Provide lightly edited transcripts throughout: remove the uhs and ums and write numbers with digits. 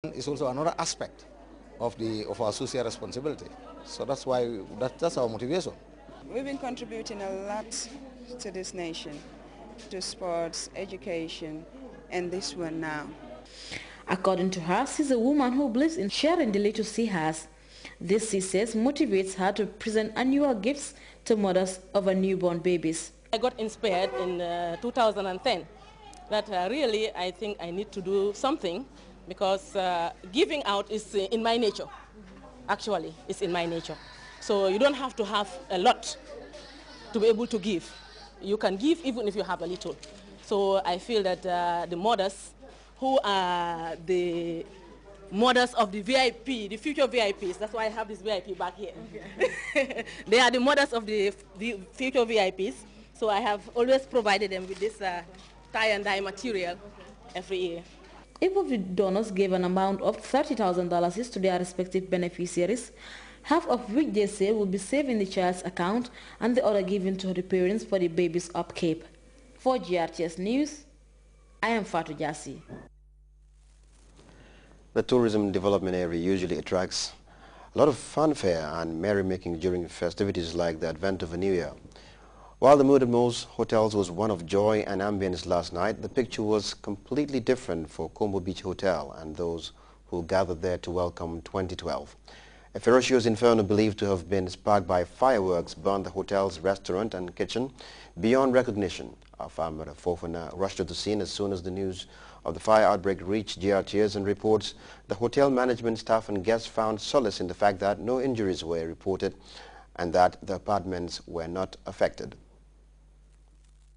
It's also another aspect of our social responsibility. So that's why that's our motivation. We've been contributing a lot to this nation, to sports, education, and this one now. According to her, she's a woman who believes in sharing the little she has. This, she says, motivates her to present annual gifts to mothers of her newborn babies. I got inspired in 2010 that really I think I need to do something because giving out is in my nature. Actually, it's in my nature. So you don't have to have a lot to be able to give. You can give even if you have a little. So I feel that the mothers who are the mothers of the VIP, the future VIPs, that's why I have this VIP back here. Okay. They are the mothers of the future VIPs. So I have always provided them with this tie and dye material every year. Each of the donors gave an amount of $30,000 to their respective beneficiaries, half of which they say will be saved in the child's account and the other given to the parents for the baby's upkeep. For Grts News, I am Fatou Jassi. The tourism development area usually attracts a lot of fanfare and merrymaking during festivities like the advent of a new year. While the mood at most hotels was one of joy and ambience last night, the picture was completely different for Combo Beach Hotel and those who gathered there to welcome 2012. A ferocious inferno believed to have been sparked by fireworks burned the hotel's restaurant and kitchen beyond recognition. Our farmer Fofana rushed to the scene as soon as the news of the fire outbreak reached Grts and reports the hotel management staff and guests found solace in the fact that no injuries were reported and that the apartments were not affected.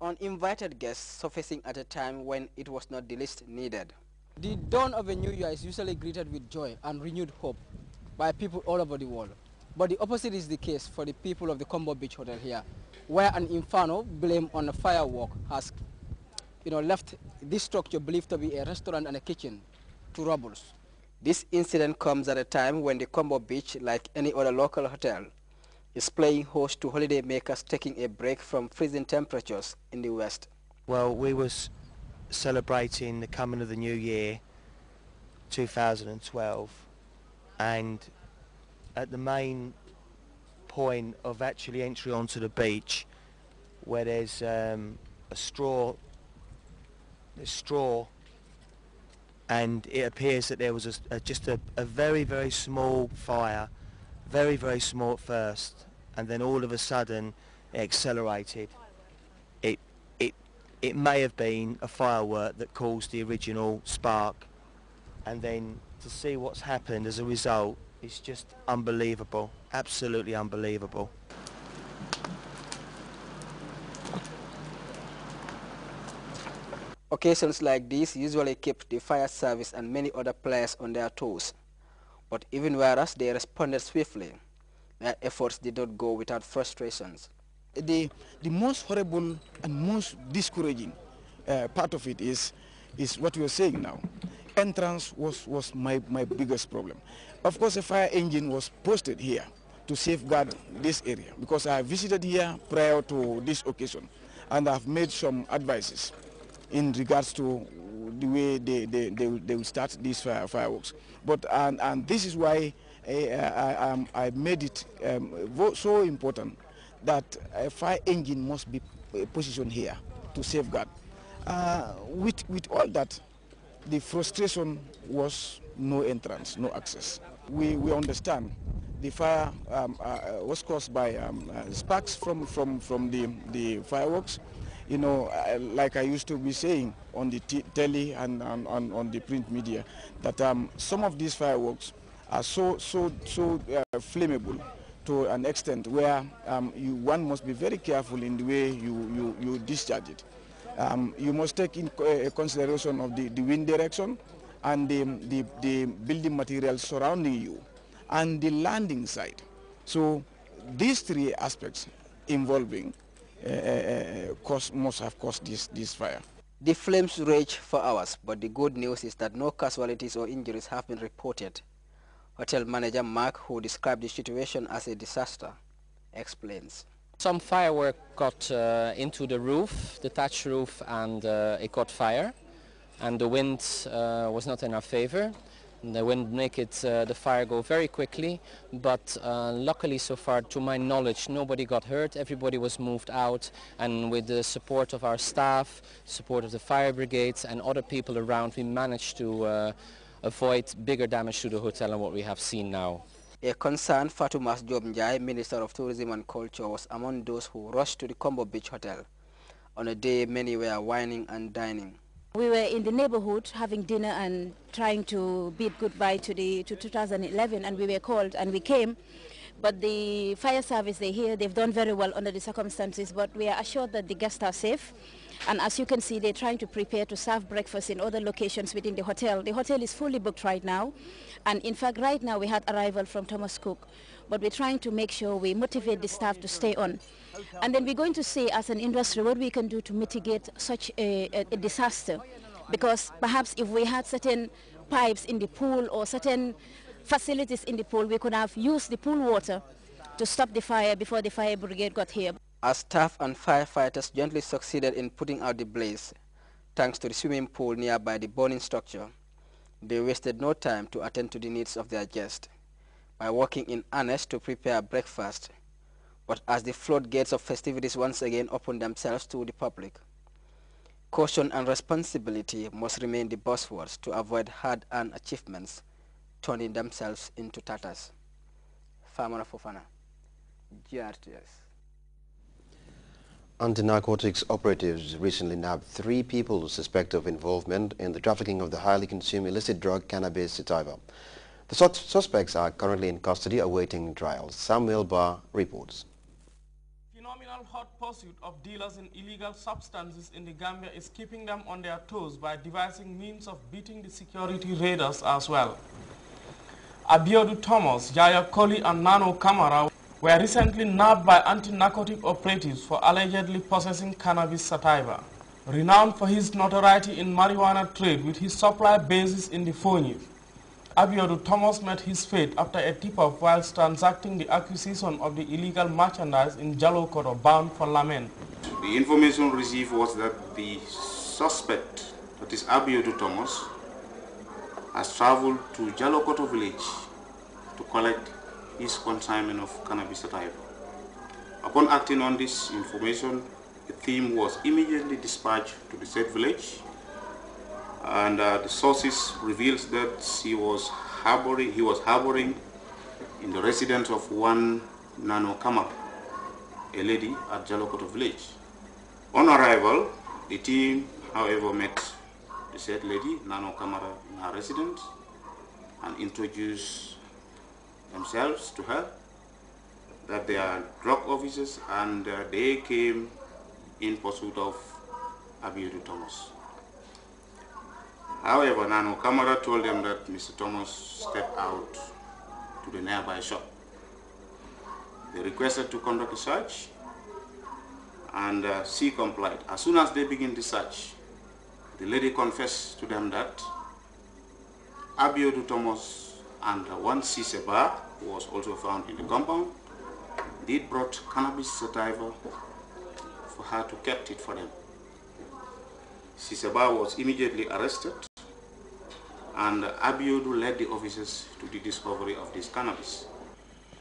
Uninvited guests surfacing at a time when it was not the least needed. The dawn of a new year is usually greeted with joy and renewed hope by people all over the world. But the opposite is the case for the people of the Combo Beach Hotel here, where an inferno blamed on a firework has left this structure believed to be a restaurant and a kitchen to rubble. This incident comes at a time when the Combo Beach, like any other local hotel, is playing host to holiday makers taking a break from freezing temperatures in the West. Well, we was celebrating the coming of the new year, 2012, and at the main point of actually entry onto the beach, where there's a straw, and it appears that there was just a very, very small fire, very, very small at first, and then all of a sudden it accelerated. It may have been a firework that caused the original spark, and then to see what's happened as a result is just unbelievable, absolutely unbelievable. Occasions like these usually keep the fire service and many other players on their toes. But even whereas they responded swiftly, their efforts did not go without frustrations. The most horrible and most discouraging part of it is what we are saying now. Entrance was my biggest problem. Of course, a fire engine was posted here to safeguard this area because I visited here prior to this occasion and I've made some advices in regards to the way they will start these fireworks. But and this is why I made it so important that a fire engine must be positioned here to safeguard. With all that, the frustration was no entrance, no access. We understand the fire was caused by sparks from the fireworks. Like I used to be saying on the telly and on the print media, that some of these fireworks are so flammable to an extent where one must be very careful in the way you discharge it. You must take in consideration of the wind direction and the building materials surrounding you and the landing site. So these three aspects involving must have caused this fire. The flames raged for hours, but the good news is that no casualties or injuries have been reported. Hotel manager Mark, who described the situation as a disaster, explains. Some firework got into the roof, the thatch roof, and it caught fire. And the wind was not in our favor. They went make the fire go very quickly, but luckily so far, to my knowledge, nobody got hurt. Everybody was moved out, and with the support of our staff, support of the fire brigades and other people around, we managed to avoid bigger damage to the hotel than what we have seen now. A concerned Fatumas Job Njai, Minister of Tourism and Culture, was among those who rushed to the Combo Beach Hotel on a day many were whining and dining. We were in the neighborhood having dinner and trying to bid goodbye to 2011, and we were called and we came. But the fire service, they've done very well under the circumstances, but we are assured that the guests are safe. And as you can see, they're trying to prepare to serve breakfast in other locations within the hotel. The hotel is fully booked right now. And in fact, right now we had arrival from Thomas Cook. But we're trying to make sure we motivate the staff to stay on. And then we're going to see as an industry what we can do to mitigate such a disaster. Because perhaps if we had certain pipes in the pool or certain facilities in the pool, we could have used the pool water to stop the fire before the fire brigade got here. As staff and firefighters gently succeeded in putting out the blaze, thanks to the swimming pool nearby the burning structure, they wasted no time to attend to the needs of their guests by working in earnest to prepare breakfast. But as the floodgates of festivities once again opened themselves to the public, caution and responsibility must remain the buzzwords to avoid hard-earned achievements turning themselves into tatters. Famara Fofana, GRTS. Anti-narcotics operatives recently nabbed 3 people suspected of involvement in the trafficking of the highly consumed illicit drug cannabis sativa. The suspects are currently in custody awaiting trial. Samuel Barr reports. Phenomenal hot pursuit of dealers in illegal substances in the Gambia is keeping them on their toes by devising means of beating the security raiders as well. Abiodu Thomas, Yaya Koli and Nano Kamara were recently nabbed by anti-narcotic operatives for allegedly possessing cannabis sativa. Renowned for his notoriety in marijuana trade with his supply bases in the Fonyi, Abiodu Thomas met his fate after a tip-off whilst transacting the acquisition of the illegal merchandise in Jalokoro bound for Lamen. The information received was that the suspect, that is Abiodu Thomas, has traveled to Jalokoto village to collect his consignment of cannabis sativa. Upon acting on this information, the team was immediately dispatched to the said village, and the sources reveals that he was harboring in the residence of one Nano Kamara, a lady at Jalokoto village. On arrival, the team, however, met the said lady, Nano Kamara, in her residence and introduced themselves to her, that they are drug officers, and they came in pursuit of Abiodu Thomas. However, Nano Kamara told them that Mr. Thomas stepped out to the nearby shop. They requested to conduct a search, and she complied. As soon as they begin the search, the lady confessed to them that Abiodu Thomas and one Siseba, who was also found in the compound, did brought cannabis sativa for her to kept it for them. Siseba was immediately arrested, and Abiodu led the officers to the discovery of this cannabis.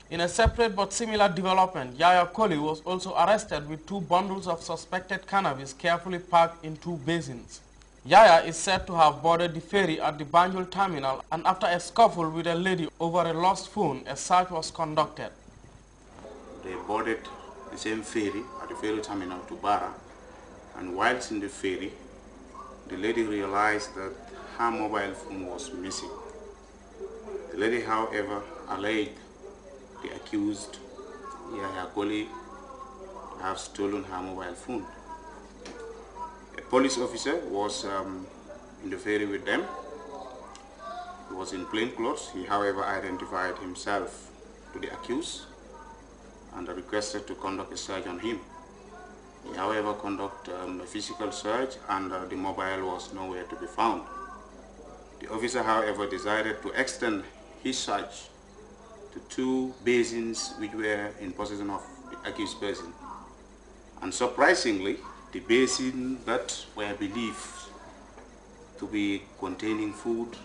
In a separate but similar development, Yaya Koli was also arrested with 2 bundles of suspected cannabis carefully packed in 2 basins. Yaya is said to have boarded the ferry at the Banjul terminal, and after a scuffle with a lady over a lost phone, a search was conducted. They boarded the same ferry at the ferry terminal to Bara, and whilst in the ferry, the lady realized that her mobile phone was missing. The lady, however, alleged the accused, Yaya Koli, to have stolen her mobile phone. A police officer was in the ferry with them. He was in plain clothes. He, however, identified himself to the accused and requested to conduct a search on him. He, however, conducted a physical search, and the mobile was nowhere to be found. The officer, however, decided to extend his search to 2 basins which were in possession of the accused person. And surprisingly, the basin that were believed to be containing food